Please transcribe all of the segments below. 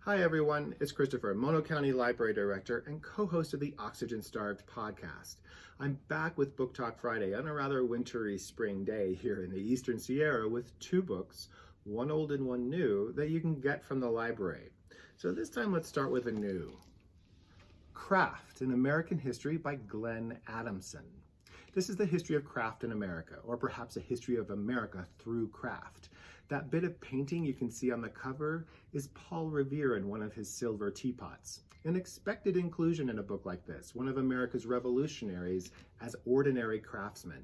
Hi everyone, it's Christopher, Mono County Library Director and co-host of the Oxygen Starved podcast. I'm back with Book Talk Friday on a rather wintry spring day here in the Eastern Sierra with two books, one old and one new, that you can get from the library. So this time let's start with a new. Craft, an American History by Glenn Adamson. This is the history of craft in America, or perhaps a history of America through craft. That bit of painting you can see on the cover is Paul Revere in one of his silver teapots. An expected inclusion in a book like this, one of America's revolutionaries as ordinary craftsmen.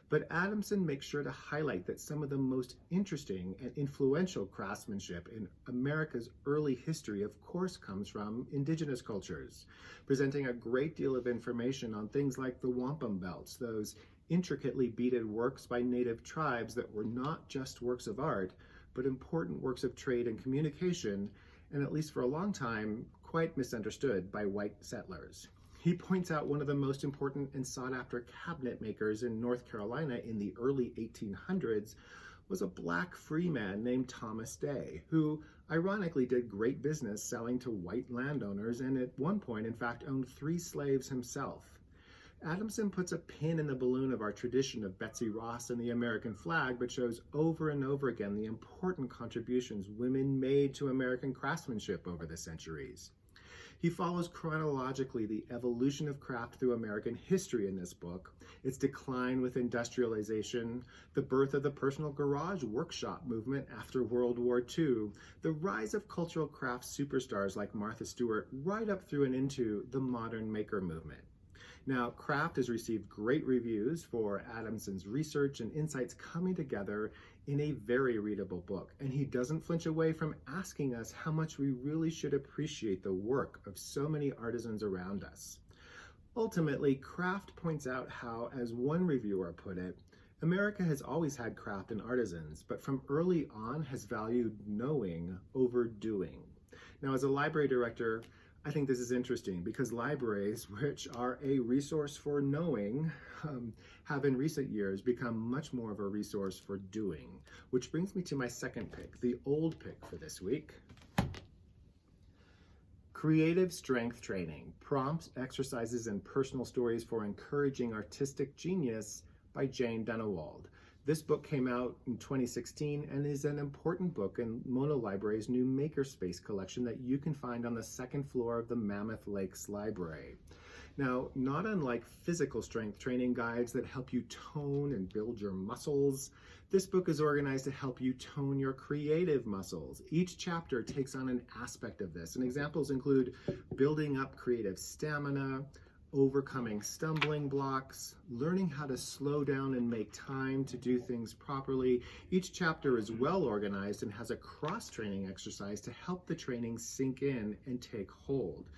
But Adamson makes sure to highlight that some of the most interesting and influential craftsmanship in America's early history, of course, comes from indigenous cultures, presenting a great deal of information on things like the wampum belts, those intricately beaded works by native tribes that were not just works of art, but important works of trade and communication, and at least for a long time, quite misunderstood by white settlers. He points out one of the most important and sought-after cabinet makers in North Carolina in the early 1800s was a black free man named Thomas Day, who ironically did great business selling to white landowners and at one point, in fact, owned 3 slaves himself. Adamson puts a pin in the balloon of our tradition of Betsy Ross and the American flag, but shows over and over again the important contributions women made to American craftsmanship over the centuries. He follows chronologically the evolution of craft through American history in this book, its decline with industrialization, the birth of the personal garage workshop movement after World War II, the rise of cultural craft superstars like Martha Stewart, right up through and into the modern maker movement. Now, Craft has received great reviews for Adamson's research and insights coming together in a very readable book, and he doesn't flinch away from asking us how much we really should appreciate the work of so many artisans around us. Ultimately, Craft points out how, as one reviewer put it, America has always had craft and artisans, but from early on has valued knowing over doing. Now, as a library director, I think this is interesting because libraries, which are a resource for knowing, have in recent years become much more of a resource for doing, which brings me to my second pick, the old pick for this week. Creative Strength Training, Prompts, Exercises, and Personal Stories for Encouraging Artistic Genius by Jane Dunewald. This book came out in 2016 and is an important book in Mono Library's new Makerspace collection that you can find on the second floor of the Mammoth Lakes Library. Now, not unlike physical strength training guides that help you tone and build your muscles, this book is organized to help you tone your creative muscles. Each chapter takes on an aspect of this, and examples include building up creative stamina, overcoming stumbling blocks, learning how to slow down and make time to do things properly. Each chapter is well organized and has a cross-training exercise to help the training sink in and take hold.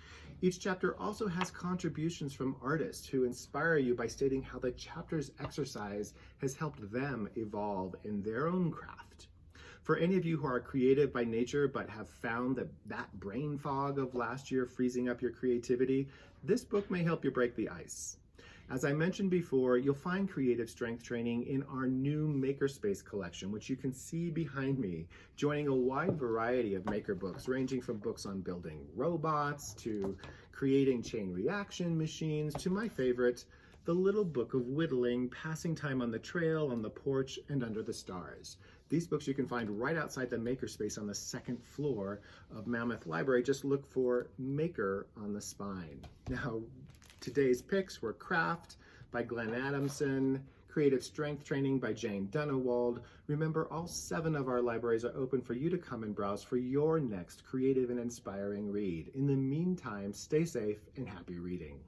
Each chapter also has contributions from artists who inspire you by stating how the chapter's exercise has helped them evolve in their own craft. For any of you who are creative by nature but have found that brain fog of last year freezing up your creativity, this book may help you break the ice. As I mentioned before, you'll find creative strength training in our new Makerspace collection, which you can see behind me, joining a wide variety of maker books, ranging from books on building robots to creating chain reaction machines to my favorite, The Little Book of Whittling, Passing Time on the Trail, on the Porch, and Under the Stars. These books you can find right outside the Makerspace on the second floor of Mammoth Library. Just look for Maker on the spine. Now, today's picks were Craft by Glenn Adamson, Creative Strength Training by Jane Dunewald. Remember, all 7 of our libraries are open for you to come and browse for your next creative and inspiring read. In the meantime, stay safe and happy reading.